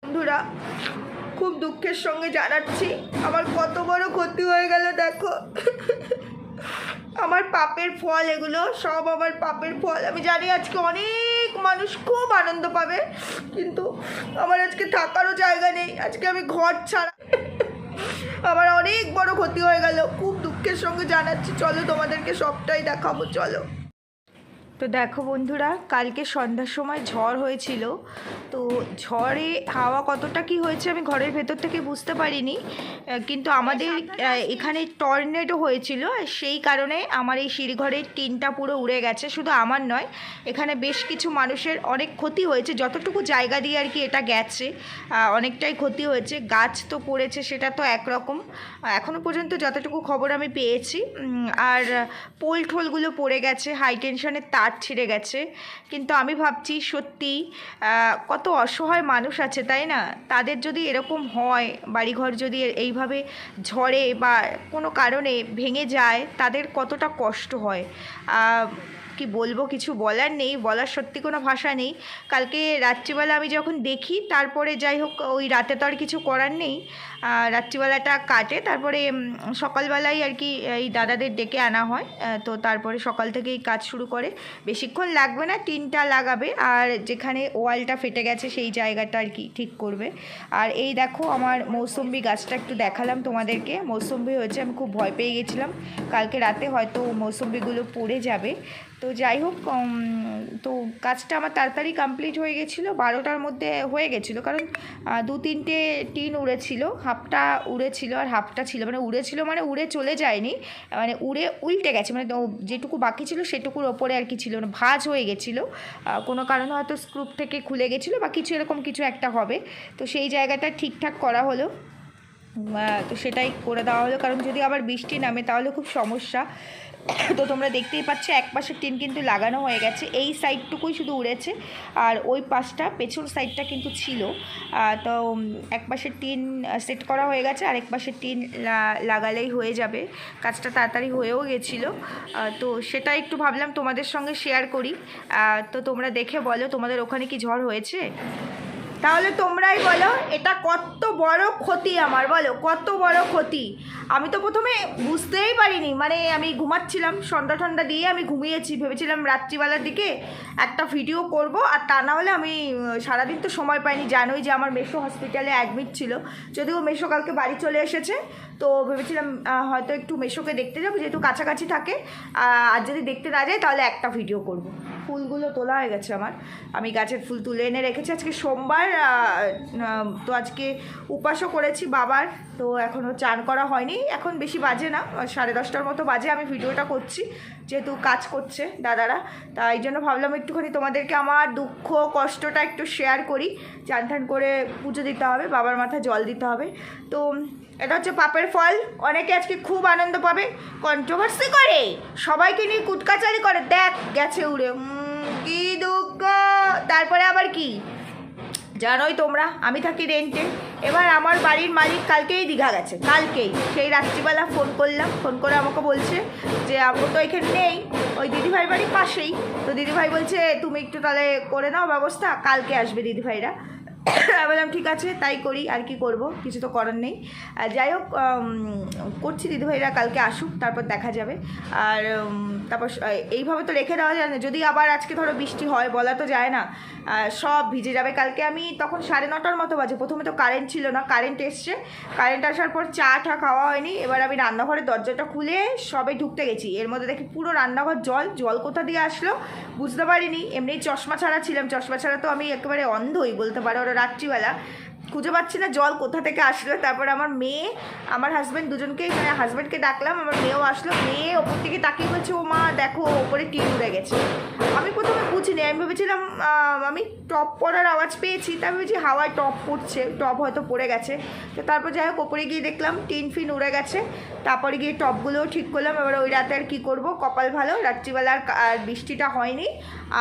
বন্ধুরা, খুব দুঃখের সঙ্গে জানাচ্ছি আমার কত বড় ক্ষতি হয়ে গেল। দেখো, আমার পাপের ফল এগুলো, সব আমার পাপের ফল। আমি জানি আজকে অনেক মানুষ খুব আনন্দ পাবে, কিন্তু আমার আজকে থাকারও জায়গা নেই। আজকে আমি ঘর ছাড়া, আমার অনেক বড় ক্ষতি হয়ে গেল। খুব দুঃখের সঙ্গে জানাচ্ছি। চলো তোমাদেরকে সবটাই দেখাবো, চলো। তো দেখো বন্ধুরা, কালকে সন্ধ্যার সময় ঝড় হয়েছিল। তো ঝড়ে হাওয়া কতটা কি হয়েছে আমি ঘরের ভেতর থেকে বুঝতে পারিনি, কিন্তু আমাদের এখানে টর্নেডো হয়েছিল। সেই কারণে আমার এই সিঁড়িঘরের টিনটা পুরো উড়ে গেছে। শুধু আমার নয়, এখানে বেশ কিছু মানুষের অনেক ক্ষতি হয়েছে। যতটুকু জায়গা দিয়ে আর কি এটা গেছে, অনেকটাই ক্ষতি হয়েছে। গাছ তো পড়েছে, সেটা তো একরকম। এখনও পর্যন্ত যতটুকু খবর আমি পেয়েছি, আর পোল ঠোলগুলো পড়ে গেছে, হাই টেনশনের তার ছিঁড়ে গেছে। কিন্তু আমি ভাবছি সত্যি কত অসহায় মানুষ আছে, তাই না? তাদের যদি এরকম হয়, বাড়িঘর যদি এইভাবে ঝড়ে বা কোনো কারণে ভেঙে যায়, তাদের কতটা কষ্ট হয়। কি বলবো, কিছু বলার নেই, বলার সত্যি কোনো ভাষা নেই। কালকে রাত্রিবেলা আমি যখন দেখি, তারপরে যাই হোক, ওই রাতে তো আর কিছু করার নেই, রাত্রিবেলাটা কাটে। তারপরে সকালবেলায় আর কি এই দাদাদের ডেকে আনা হয়। তো তারপরে সকাল থেকেই কাজ শুরু করে। বেশিক্ষণ লাগবে না, টিনটা লাগাবে আর যেখানে ওয়ালটা ফেটে গেছে সেই জায়গাটা আর কি ঠিক করবে। আর এই দেখো, আমার মৌসুম্বি গাছটা একটু দেখালাম তোমাদেরকে। মৌসুম্বি হয়েছে, আমি খুব ভয় পেয়ে গেছিলাম কালকে রাতে হয়তো মৌসুম্বিগুলো পড়ে যাবে। তো যাই হোক, তো কাজটা আমার তাড়াতাড়ি কমপ্লিট হয়ে গেছিলো, 12টার মধ্যে হয়ে গেছিলো। কারণ 2-3টে টিন উড়েছিল, হাফটা উড়েছিল আর হাফটা ছিল, মানে উড়েছিল মানে উড়ে চলে যায়নি, মানে উড়ে উল্টে গেছে, মানে যেটুকু বাকি ছিল সেটুকুর ওপরে আর কি ছিল, মানে ভাঁজ হয়ে গেছিলো। কোনো কারণে হয়তো স্ক্রুপ থেকে খুলে গেছিলো বা কিছু এরকম কিছু একটা হবে। তো সেই জায়গাটা ঠিকঠাক করা হলো। তো সেটাই করে দেওয়া হলো, কারণ যদি আবার বৃষ্টি নামে তাহলে খুব সমস্যা। তো তোমরা দেখতেই পাচ্ছ, এক পাশের টিন কিন্তু লাগানো হয়ে গেছে, এই সাইডটুকুই শুধু উড়েছে, আর ওই পাশটা পেছন সাইডটা কিন্তু ছিল। তো এক পাশের টিন সেট করা হয়ে গেছে, আর এক পাশের টিন লাগালেই হয়ে যাবে। কাজটা তাড়াতাড়ি হয়েও গেছিলো। তো সেটা একটু ভাবলাম তোমাদের সঙ্গে শেয়ার করি। তো তোমরা দেখে বলো, তোমাদের ওখানে কি ঝড় হয়েছে? তাহলে তোমরাই বলো, এটা কত বড় ক্ষতি আমার, বলো কত বড় ক্ষতি। আমি তো প্রথমে বুঝতেই পারিনি, মানে আমি ঘুমাচ্ছিলাম, সন্ধ্যা ঠন্ডা দিয়ে আমি ঘুমিয়েছি। ভেবেছিলাম রাত্রিবেলার দিকে একটা ভিডিও করব, আর তা না হলে আমি সারাদিন তো সময় পাইনি। জানোই যে আমার মেসো হসপিটালে অ্যাডমিট ছিল, যদিও মেসো কালকে বাড়ি চলে এসেছে। তো ভেবেছিলাম হয়তো একটু মেসোকে দেখতে যাবো, যেহেতু কাছাকাছি থাকে। আর যদি দেখতে না যায় তাহলে একটা ভিডিও করব। ফুলগুলো তোলা হয়ে গেছে আমার, আমি গাছের ফুল তুলে এনে রেখেছি। আজকে সোমবার, তো আজকে উপাসও করেছি বাবার। তো এখনও চান করা হয়নি, এখন বেশি বাজে না, 10:30টার মতো বাজে। আমি ভিডিওটা করছি যেহেতু কাজ করছে দাদারা, তাই জন্য ভাবলাম একটুখানি তোমাদেরকে আমার দুঃখ কষ্টটা একটু শেয়ার করি। চান টান করে পুজো দিতে হবে, বাবার মাথায় জল দিতে হবে। তো এটা হচ্ছে পাপের ফল। অনেকে আজকে খুব আনন্দ পাবে, কন্ট্রোভার্সি করে, সবাইকে নিয়ে কুটকাচারি করে। দেখ গেছে উড়ে, কি দুঃখ। তারপরে আবার কি জানোই তোমরা, আমি থাকি রেন্টে। এবার আমার বাড়ির মালিক কালকেই দীঘা গেছে, কালকেই সেই রাত্রিবেলা ফোন করলাম, ফোন করে আমাকে বলছে যে আমি তো এখানে নেই, ওই দিদিভাই বাড়ির পাশেই। তো দিদিভাই বলছে তুমি একটু তাহলে করে নাও ব্যবস্থা, কালকে আসবে দিদিভাইরা। বললাম ঠিক আছে, তাই করি, আর কি করব, কিছু তো করার নেই। যাই হোক, করছি, দিদিভাইরা কালকে আসুক, তারপর দেখা যাবে। আর তারপর এইভাবে তো রেখে দেওয়া যায় না, যদি আবার আজকে ধরো বৃষ্টি হয়, বলা তো যায় না, সব ভিজে যাবে। কালকে আমি তখন 9:30টার মতো বাজে, প্রথমে তো কারেন্ট ছিল না, কারেন্ট এসছে। কারেন্ট আসার পর চা টা খাওয়া হয়নি। এবার আমি রান্নাঘরের দরজাটা খুলে সবে ঢুকতে গেছি, এর মধ্যে দেখি পুরো রান্নাঘর জল কোথা দিয়ে আসলো বুঝতে পারিনি। এমনি চশমা ছাড়া ছিলাম, চশমা ছাড়া তো আমি একেবারে অন্ধই বলতে পারো। ওরা রাত্রিবেলা খুঁজে পাচ্ছি না জল কোথা থেকে আসলো। তারপর আমার মেয়ে, আমার হাজব্যান্ড, দুজনকেই, মানে হাজব্যান্ডকে ডাকলাম, আমার মেয়েও আসলো। মেয়ে ওপর থেকে তাকিয়ে বলছে, ও মা দেখো ওপরে টিন উড়ে গেছে। আমি প্রথমে বুঝিনি, আমি ভেবেছিলাম আমি টপ পড়ার আওয়াজ পেয়েছি, তাই ভেবেছি হাওয়ায় টপ পড়ছে, টপ হয়তো পড়ে গেছে। তো তারপর যাই হোক, ওপরে গিয়ে দেখলাম টিন ফিন উড়ে গেছে। তারপরে গিয়ে টপগুলোও ঠিক করলাম। এবার ওই রাতে আর কী করবো, কপাল ভালো রাত্রিবেলা আর বৃষ্টিটা হয়নি,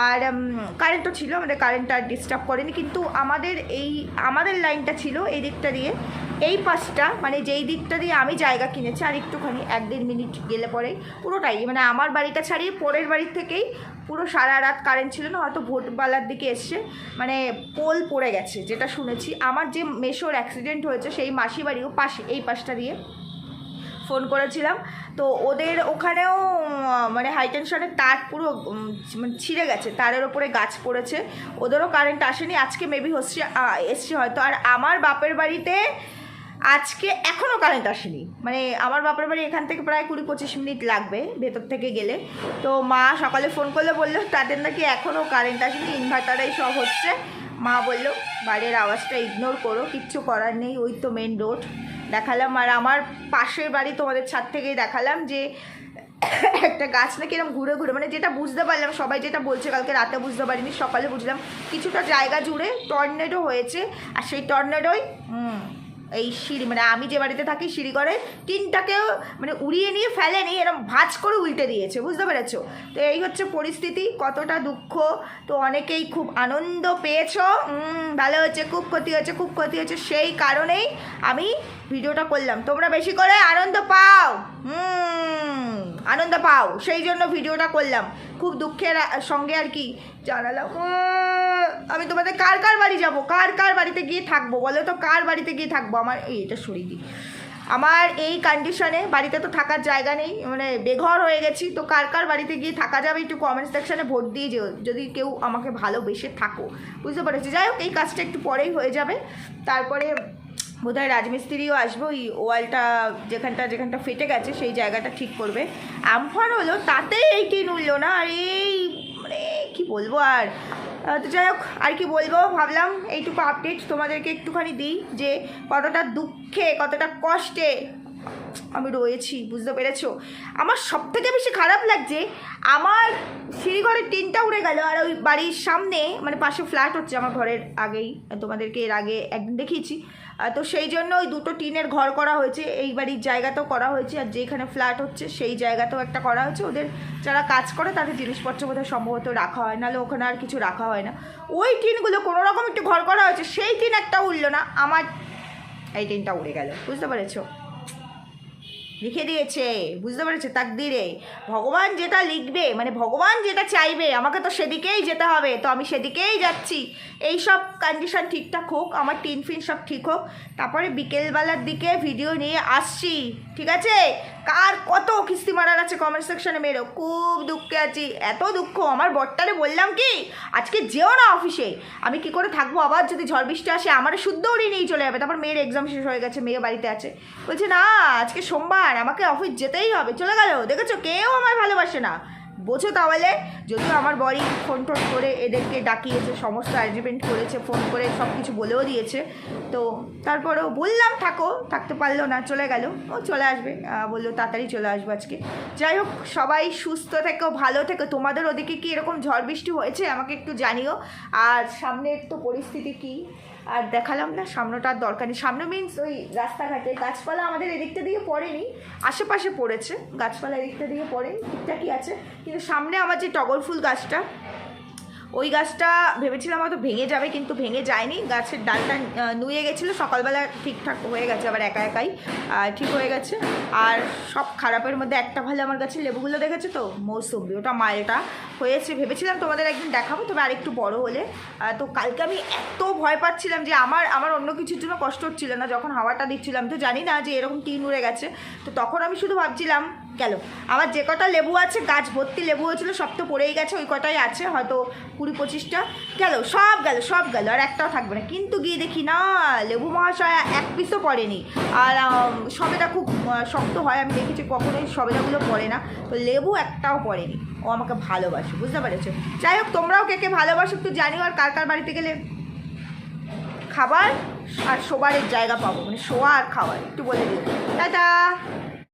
আর কারেন্টও ছিল, আমাদের কারেন্টটা আর ডিস্টার্ব করেনি। কিন্তু আমাদের লাইনটা ছিল এই দিকটা দিয়ে, এই পাশটা, মানে যেই দিকটা দিয়ে আমি জায়গা কিনেছি, আর একটুখানি 1-1.5 মিনিট গেলে পরেই পুরোটাই, মানে আমার বাড়িটা ছাড়িয়ে পরের বাড়ির থেকেই পুরো সারা রাত কারেন্ট ছিল না, হয়তো ভোরবেলার দিকে এসছে, মানে পোল পড়ে গেছে যেটা শুনেছি। আমার যে মেশোর অ্যাক্সিডেন্ট হয়েছে সেই মাসি বাড়িও পাশে, এই পাশটা দিয়ে ফোন করেছিলাম, তো ওদের ওখানেও মানে হাই টেনশনের তার পুরো ছিঁড়ে গেছে, তারের ওপরে গাছ পড়েছে, ওদেরও কারেন্ট আসেনি, আজকে মেবি এসছে হয়তো। আর আমার বাপের বাড়িতে আজকে এখনও কারেন্ট আসেনি, মানে আমার বাপের বাড়ি এখান থেকে প্রায় 20-25 মিনিট লাগবে ভেতর থেকে গেলে। তো মা সকালে ফোন করলে বললো তাদের নাকি এখনও কারেন্ট আসেনি, ইনভার্টারেই সব হচ্ছে। মা বললো বাইরের আওয়াজটা ইগনোর করো, কিচ্ছু করার নেই, ওই তো মেন রোড দেখালাম। আর আমার পাশের বাড়ি তোমাদের ছাদ থেকেই দেখালাম যে একটা গাছ নাকি এরকম ঘুরে ঘুরে, মানে যেটা বুঝতে পারলাম, সবাই যেটা বলছে, কালকে রাতে বুঝতে পারিনি, সকালে বুঝলাম কিছুটা জায়গা জুড়ে টর্নেডো হয়েছে। আর সেই টর্নেডোই এই সিঁড়ি, মানে আমি যে বাড়িতে থাকি সিঁড়ি করে টিনটাকেও মানে উড়িয়ে নিয়ে ফেলেনি, এরকম ভাঁজ করে উল্টে দিয়েছে, বুঝতে পেরেছো? তো এই হচ্ছে পরিস্থিতি, কতটা দুঃখ। তো অনেকেই খুব আনন্দ পেয়েছো, ভালো হয়েছে, খুব ক্ষতি হয়েছে, খুব ক্ষতি হয়েছে, সেই কারণেই আমি ভিডিওটা করলাম। তোমরা বেশি করে আনন্দ পাও, আনন্দ পাও, সেই জন্য ভিডিওটা করলাম, খুব দুঃখের সঙ্গে আর কি জানালাম। আমি তোমাদের কার কার বাড়ি যাবো, কার কার বাড়িতে গিয়ে থাকবো বলো তো, কার বাড়িতে গিয়ে থাকবো? আমার এইটা সরিয়ে দিই, আমার এই কন্ডিশনে বাড়িতে তো থাকার জায়গা নেই, মানে বেঘর হয়ে গেছি। তো কার কার বাড়িতে গিয়ে থাকা যাবে একটু কমেন্ট সেকশানে ভোট দিয়ে যেও, যদি কেউ আমাকে ভালোবেসে থাকো, বুঝতে পেরেছি? যাই হোক, এই কাজটা একটু পরেই হয়ে যাবে, তারপরে বোধহয় রাজমিস্ত্রিও আসবো, ওই ওয়ালটা যেখানটা ফেটে গেছে সেই জায়গাটা ঠিক করবে। আমফান হলো তাতে এই টিন উঠলো না, আর এই মানে কী বলবো আর। তো যাই হোক, আর কি বলবো, ভাবলাম এইটুকু আপডেট তোমাদেরকে একটুখানি দিই, যে কতটা দুঃখে কতটা কষ্টে আমি রয়েছি, বুঝতে পেরেছো? আমার সবথেকে বেশি খারাপ লাগছে, আমার সিঁড়িঘরের টিনটা উড়ে গেল, আর ওই বাড়ির সামনে মানে পাশে ফ্ল্যাট হচ্ছে আমার ঘরের আগেই, তোমাদেরকে এর আগে একদিন দেখিয়েছি। তো সেই জন্য ওই দুটো টিনের ঘর করা হয়েছে, এই বাড়ির জায়গাতেও করা হয়েছে, আর যেখানে ফ্ল্যাট হচ্ছে সেই জায়গাতেও একটা করা হয়েছে। ওদের যারা কাজ করে তাদের জিনিসপত্র বোধহয় সম্ভবত রাখা হয়, নাহলে ওখানে আর কিছু রাখা হয় না। ওই টিনগুলো কোনো রকম একটু ঘর করা হয়েছে, সেই টিন একটা উড়লো না, আমার এই টিনটা উড়ে গেল, বুঝতে পেরেছো? লিখে দিয়েছে, বুঝতে পেরেছে, তাকদিরে ভগবান যেটা লিখবে, মানে ভগবান যেটা চাইবে আমাকে তো সেদিকেই যেতে হবে, তো আমি সেদিকেই যাচ্ছি। এই সব কন্ডিশন ঠিকঠাক হোক, আমার টিন ফিন সব ঠিক হোক, তারপরে বিকেলবেলার দিকে ভিডিও নিয়ে আসছি, ঠিক আছে? কার কত কিস্তি মারার আছে কমেন্ট সেকশনে মেরো, খুব দুঃখে আছি, এত দুঃখ। আমার বরটারে বললাম কি আজকে যেও না অফিসে, আমি কি করে থাকবো, আবার যদি ঝড় বৃষ্টি আসে আমার শুদ্ধ উড়িয়ে নিয়ে চলে যাবে। তারপর মেয়ের এক্সাম শেষ হয়ে গেছে, মেয়ে বাড়িতে আছে, বলছে না আজকে সোমবার আমাকে অফিস যেতেই হবে, চলে গেল। দেখেছো, কেউ আমায় ভালোবাসে না, বোঝো তাহলে। যদিও আমার বড়ি ফোন টোন করে এদেরকে ডাকিয়েছে, সমস্ত অ্যারেঞ্জমেন্ট করেছে, ফোন করে সব কিছু বলেও দিয়েছে, তো তারপরেও বললাম থাকো, থাকতে পারলো না, চলে গেল। ও চলে আসবে, বললো তাড়াতাড়ি চলে আসবো আজকে। যাই হোক, সবাই সুস্থ থেকো, ভালো থেকো। তোমাদের ওদিকে কি এরকম ঝড় বৃষ্টি হয়েছে আমাকে একটু জানিও। আর সামনের তো পরিস্থিতি কী আর দেখালাম না, সামনেটার দরকার নেই। সামনে মিনস ওই রাস্তাঘাটে গাছপালা আমাদের এদিকটা দিয়ে পড়েনি, আশেপাশে পড়েছে গাছপালা, এদিকটা দিয়ে পড়ে, ঠিকঠাকই আছে। কিন্তু সামনে আমার যে টগর ফুল গাছটা, ওই গাছটা ভেবেছিলাম হয়তো ভেঙে যাবে, কিন্তু ভেঙে যায়নি, গাছের ডালটা নুয়ে গেছিলো, সকালবেলা ঠিকঠাক হয়ে গেছে, আবার একা একাই ঠিক হয়ে গেছে। আর সব খারাপের মধ্যে একটা ভালো, আমার গাছের লেবুগুলো দেখেছো তো, মৌসুম্বি, ওটা মালটা হয়েছে, ভেবেছিলাম তোমাদের একদিন দেখাবো, তবে আরেকটু বড় হলে। তো কালকে আমি এত ভয় পাচ্ছিলাম যে আমার অন্য কিছুর জন্য কষ্ট হচ্ছিল না, যখন হাওয়াটা দিচ্ছিলাম, তো জানি না যে এরকম টিন উড়ে গেছে। তো তখন আমি শুধু ভাবছিলাম গেল, আমার যে কটা লেবু আছে, গাছ ভর্তি লেবু হয়েছিল, সব তো পড়েই গেছে, ওই কটাই আছে, হয়তো 20-25টা গেল, সব গেল, আর একটাও থাকবে না। কিন্তু গিয়ে দেখি না, লেবু মহাশয় এক পিসও পড়েনি। আর সবেদা খুব শক্ত হয়, আমি দেখেছি কখনোই সবেদাগুলো পড়ে না, তো লেবু একটাও পড়েনি। ও আমাকে ভালোবাসে, বুঝতে পেরেছো? যাই হোক, তোমরাও কে কে ভালোবাসো একটু জানিও। আর কার কার বাড়িতে গেলে খাবার আর শোবারের জায়গা পাবো, মানে শোয়া আর খাবার একটু বলে দিও। টাটা।